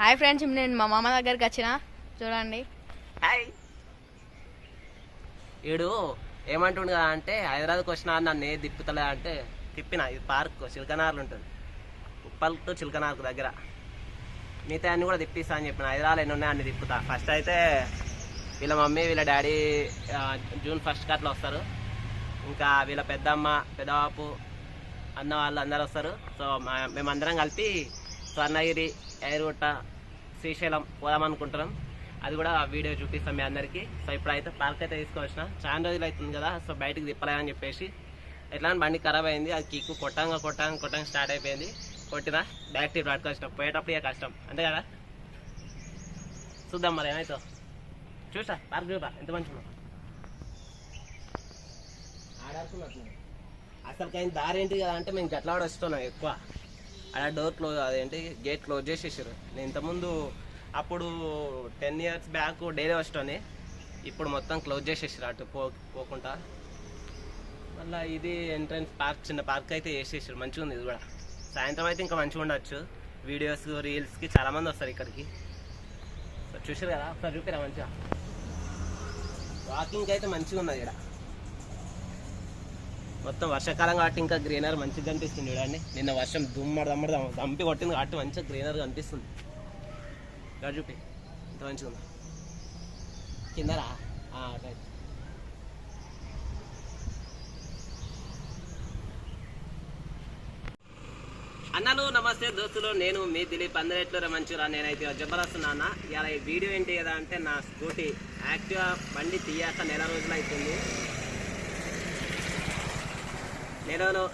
Hi friends, నేను మా మామ దగ్గరికి వచ్చిన చూడండి. హాయ్. వీడు ఏమంటుండు కదా అంటే హైదరాబాద్కి వచ్చినా నన్ను ఏ తిప్పుతలే అంటే తిప్పిన. ఇది పార్క్ చిలకనార్లు ఉంటుంది, ఉప్పల్ టు చిలకనార్కు దగ్గర. మిగతా అన్ని కూడా తిప్పిస్తా అని చెప్పిన. హైదరాబాద్ ఎన్ని ఉన్నాయి అన్ని తిప్పుతా. ఫస్ట్ అయితే వీళ్ళ మమ్మీ వీళ్ళ డాడీ జూన్ 1st అట్లా వస్తారు. ఇంకా వీళ్ళ పెద్దమ్మ పెద్దబాపు అన్న వాళ్ళు అందరు వస్తారు. సో మేమందరం కలిపి స్వర్ణగిరి, ఎయిర్గుట్ట, శ్రీశైలం పోదామనుకుంటున్నాం. అది కూడా వీడియో చూపిస్తాం మీ అందరికీ. సో ఇప్పుడైతే పార్క్ అయితే తీసుకొచ్చిన. చాలా రోజులు అవుతుంది కదా, సో బయటకు తిప్పలేదని చెప్పేసి ఎట్లా బండి ఖరాబ్ అయింది. అది కిక్కు కొట్టంగా స్టార్ట్ అయిపోయింది. కొట్టినా బ్యాక్ టీప్ పట్టుకొచ్చిన. పోయేటప్పుడు ఇక కష్టం అంతే కదా. చూద్దాం మరి ఏమైతే. చూసా పార్క్ చూపా ఎంత మంచిగా ఆడాడుకున్నట్లు. అసలుకైనా దారి ఏంటి కదా అంటే మేము గట్ల కూడా వస్తున్నాం ఎక్కువ. అలా డోర్ క్లోజ్, అదేంటి గేట్ క్లోజ్ చేసేసారు. నేను ఇంతకుముందు అప్పుడు 10 years బ్యాక్ డైలీ వస్తాను, ఇప్పుడు మొత్తం క్లోజ్ చేసేసారు అటు పోకుండా. మళ్ళీ ఇది ఎంట్రన్స్ పార్క్, చిన్న పార్క్ అయితే వేసేసారు. మంచిగా ఉంది ఇది కూడా. సాయంత్రం అయితే ఇంకా మంచిగా ఉండొచ్చు. వీడియోస్ రీల్స్కి చాలామంది వస్తారు ఇక్కడికి. సో చూసారు కదా, ఒకసారి చూపిరా మంచిగా. వాకింగ్ అయితే మంచిగా ఉన్నది ఇక్కడ. మొత్తం వర్షాకాలం కాబట్టి ఇంకా గ్రీనరీ మంచిగా కనిపిస్తుంది చూడండి. నిన్న వర్షం దంపి కొట్టింది కాబట్టి మంచిగా గ్రీనరీ కనిపిస్తుంది. ఇక్కడ చూపి ఇంత మంచిగా ఉందా కిందరా. రైట్. అన్నలు నమస్తే దోస్తులు, నేను మీ దిలీప్. అందరెట్లో మంచిగా. నేనైతే జబర్దస్త్ నాన్న. ఇలా ఈ వీడియో ఏంటి కదా అంటే నా స్కూటీ యాక్టివా బండి తీయాక నెల రోజులు అవుతుంది.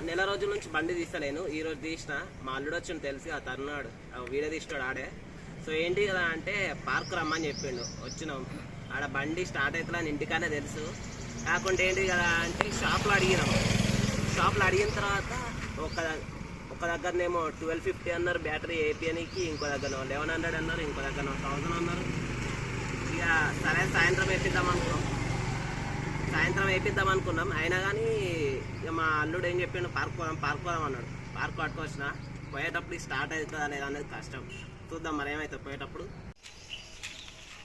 నెల రోజుల నుంచి బండి తీస్తలేను. ఈరోజు తీసిన. మా అల్లుడు వచ్చి తెలిసి ఆ తరుణాడు వీడియో తీస్తాడు ఆడే. సో ఏంటి కదా అంటే పార్క్ రమ్మని చెప్పిండు. వచ్చినాం. ఆడ బండి స్టార్ట్ అవుతుందని ఇంటికనే తెలుసు. కాకుండా ఏంటి కదా అంటే షాప్లో అడిగినాం. షాప్లో అడిగిన తర్వాత ఒక దగ్గరనేమో 1250 అన్నారు బ్యాటరీ ఏపీఎనికి, ఇంకో దగ్గర 1100 అన్నారు, ఇంకో దగ్గర 1000 అన్నారు. ఇక సరే సాయంత్రం వేపిద్దాం అనుకున్నాం. అయినా కానీ ఇక మా అల్లుడు ఏం చెప్పిండు, పార్క్ పోదాం అన్నాడు. పార్క్ పట్టుకొచ్చిన. పోయేటప్పుడు స్టార్ట్ అవుతుందా లేదా అనేది కష్టం. చూద్దాం మరి ఏమైతే పోయేటప్పుడు.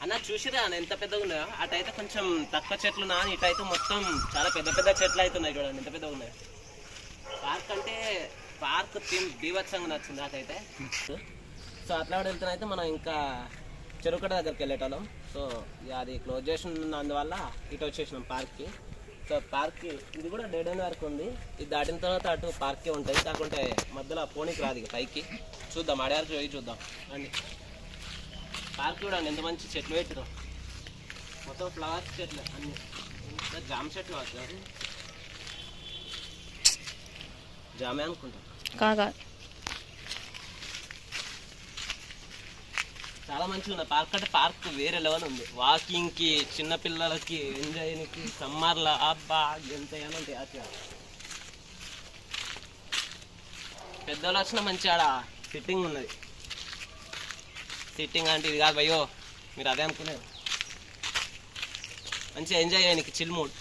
అన్న చూసిరా ఎంత పెద్దగా ఉన్నాయో. అటైతే కొంచెం తక్కువ చెట్లు ఉన్నా, ఇటైతే మొత్తం చాలా పెద్ద పెద్ద చెట్లు అవుతున్నాయి. చూడండి ఎంత పెద్దగా ఉన్నాయి. పార్క్ థీమ్ బీభత్సంగా నచ్చింది నాకైతే. సో అట్లా కూడా వెళ్తున్నా అయితే మనం ఇంకా చెరుకట దగ్గరికి వెళ్ళేటోళ్ళం. సో అది క్లోజ్ చేసి అందువల్ల ఇటు వచ్చేసినాం పార్క్కి. సో పార్క్కి ఇది కూడా డెడ్ ఎండ్ వరకు ఉంది. ఇది దాటిన తర్వాత అటు పార్కే ఉంటుంది. కాకుంటే మధ్యలో పోనీకి రాదు. ఇక పైకి చూద్దాం, అడగారికి పోయి చూద్దాం అండి. పార్క్ చూడండి ఎంత మంచి చెట్లు పెట్టినాం. మొత్తం ఫ్లవర్స్ చెట్లు అన్నీ. జామ చెట్లు కాదు, జామే అనుకుంటా. చాలా మంచిగా ఉంది పార్క్. అంటే పార్క్ వేరే లెవెల్ ఉంది. వాకింగ్కి, చిన్నపిల్లలకి ఎంజాయ్కి, సమ్మర్లో అబ్బా ఎంత ఉంటాయి. అట్లా పెద్దవాళ్ళు వచ్చిన మంచి ఆడ సిట్టింగ్ ఉన్నది. సిట్టింగ్ అంటే ఇది కాదు భయ్యో, మీరు అదే అనుకునేది. మంచిగా ఎంజాయ్ చేయడానికి చిల్ మూడ్.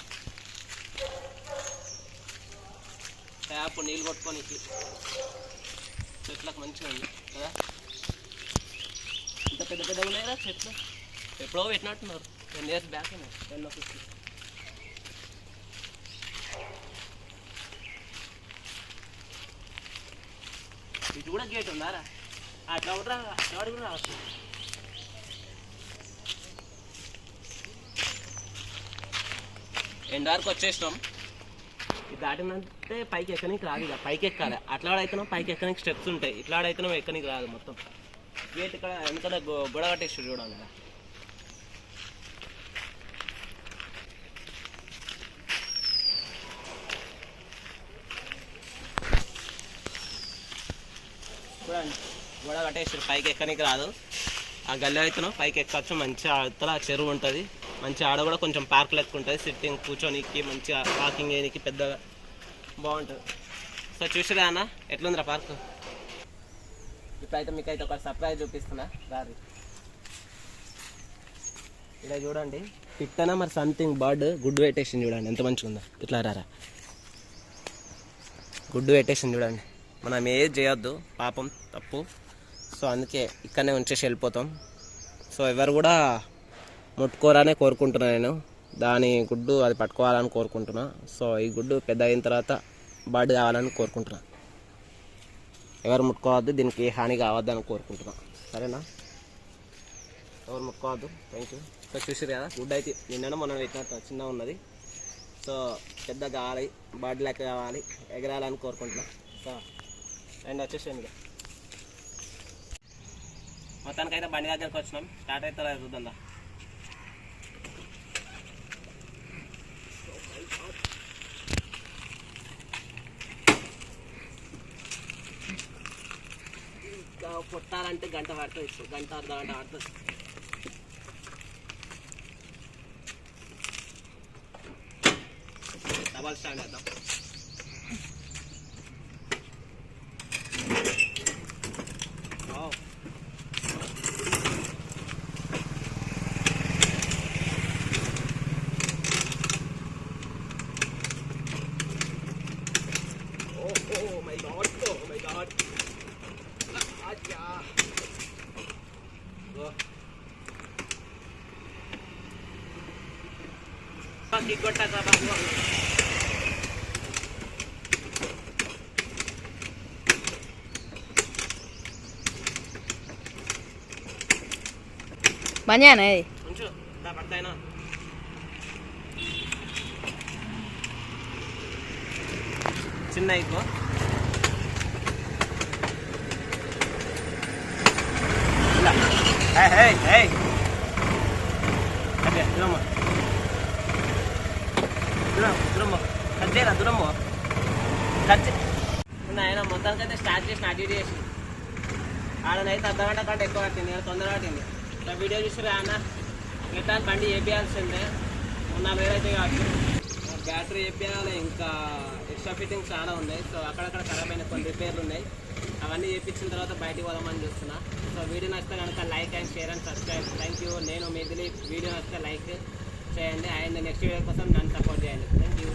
ట్యాప్ నీళ్ళు కొట్టుకొని చెట్లకు మంచిగా ఉంది కదా. ఇంత పెద్ద పెద్దగా ఉన్నాయా చెట్లు. ఎప్పుడో పెట్టినట్టున్నారు. 10 years బ్యాక్ 10 or 15. ఇటు కూడా గేట్ ఉందారా. అట్లా కూడా రావచ్చు. ఎండ్ వరకు వచ్చేసినాం. ఇది దాటినంటే పైకి ఎక్కడానికి రాదు. ఇక పైకి ఎక్కాలి. అట్లా అయితేనో పైకి ఎక్కడానికి స్టెప్స్ ఉంటాయి. ఇట్లా అయితేనో ఎక్కడానికి రాదు. మొత్తం గేట్ ఇక్కడ వెనకాల గొడవ కట్టేసి చూడాలి. చూడండి గొడవ కట్టేసి పైకి ఎక్కడానికి రాదు. ఆ గల్లీ అయితేనో పైకి ఎక్కచ్చు. మంచిగా అవతల చెరువు ఉంటుంది. మంచిగా ఆడ కూడా కొంచెం పార్క్ లెక్క ఉంటుంది. సిట్టింగ్ కూర్చోనికి మంచిగా వాకింగ్ చేయడానికి పెద్దగా బాగుంటుంది. సో చూసిరా అన్న ఎట్లుందిరా పార్క్. ఇప్పుడైతే మీకైతే ఒక సర్ప్రైజ్ చూపిస్తున్నా రారి. ఇలా చూడండి పిట్టనా మరి సంథింగ్ బర్డ్ గుడ్డు పెట్టేసింది. చూడండి ఎంత మంచిగా ఉందో. ఇట్లా రారా గుడ్డు పెట్టేసింది చూడండి. మనం ఏది చేయొద్దు, పాపం తప్పు. సో అందుకే ఇక్కడనే ఉంచేసి వెళ్ళిపోతాం. సో ఎవరు కూడా ముట్టుకోరనే కోరుకుంటున్నాను నేను. దాని గుడ్డు అది పట్టుకోవాలని కోరుకుంటున్నా. సో ఈ గుడ్డు పెద్ద అయిన తర్వాత బర్డ్ కావాలని కోరుకుంటున్నా. ఎవరు ముట్టుకోవద్దు, దీనికి ఏ హాని కావద్దని కోరుకుంటున్నా. సరేనా? ఎవరు ముట్టుకోవద్దు. Thank you. సో చూసారు కదా, గుడ్ అయితే నిన్న మొన్న పెట్టినట్టు చిన్న ఉన్నది. సో పెద్ద కావాలి, బర్డ్ లెక్క కావాలి, ఎగరాలని కోరుకుంటున్నా. సో అండ్ వచ్చేసేయండి. మొత్తానికైతే బండి దగ్గరికి వచ్చినాం. స్టార్ట్ అవుతారా చూద్దాం. ఇంకా కొట్టాలంటే గంట పడుతుంది, గంట అర్ధ గంట పడుతుంది. డబల్ స్టాండ్ వేద్దాం. Oh my god, oh my god. Aja. Pagi kota Sabang. Banyak nih. Muncul, tak partai no. చిన్న ఎక్కువ అదే దూరమ్మ దూరమ్మ కట్ చేయరా దూరమ్మ కట్ ఆయన మొత్తానికైతే స్టార్ట్ చేసి అటు ఇటు చేసి ఆడనైతే అర్ధగంట కంటే ఎక్కువ పట్టింది, తొందర పట్టింది. ఇట్లా వీడియో చూసారా అన్న, ఇట్లా బండి వేపియాల్సిందే. 4,000 అయితే కావచ్చు. బ్యాటరీ వేపియాలి, ఇంకా ఎక్స్ట్రా ఫిట్టింగ్స్ చాలా ఉన్నాయి. సో అక్కడక్కడ ఖరాబ్ అయిన కొన్ని రిపేర్లు ఉన్నాయి. అవన్నీ చేయించిన తర్వాత బయటికి పోదామని చూస్తున్నా. సో వీడియో నచ్చితే కనుక like and share and subscribe. Thank you. నేను మీ దిలీప్. వీడియో నచ్చితే లైక్ చేయండి అండ్ నెక్స్ట్ వీడియో కోసం నన్ను సపోర్ట్ చేయండి. Thank you.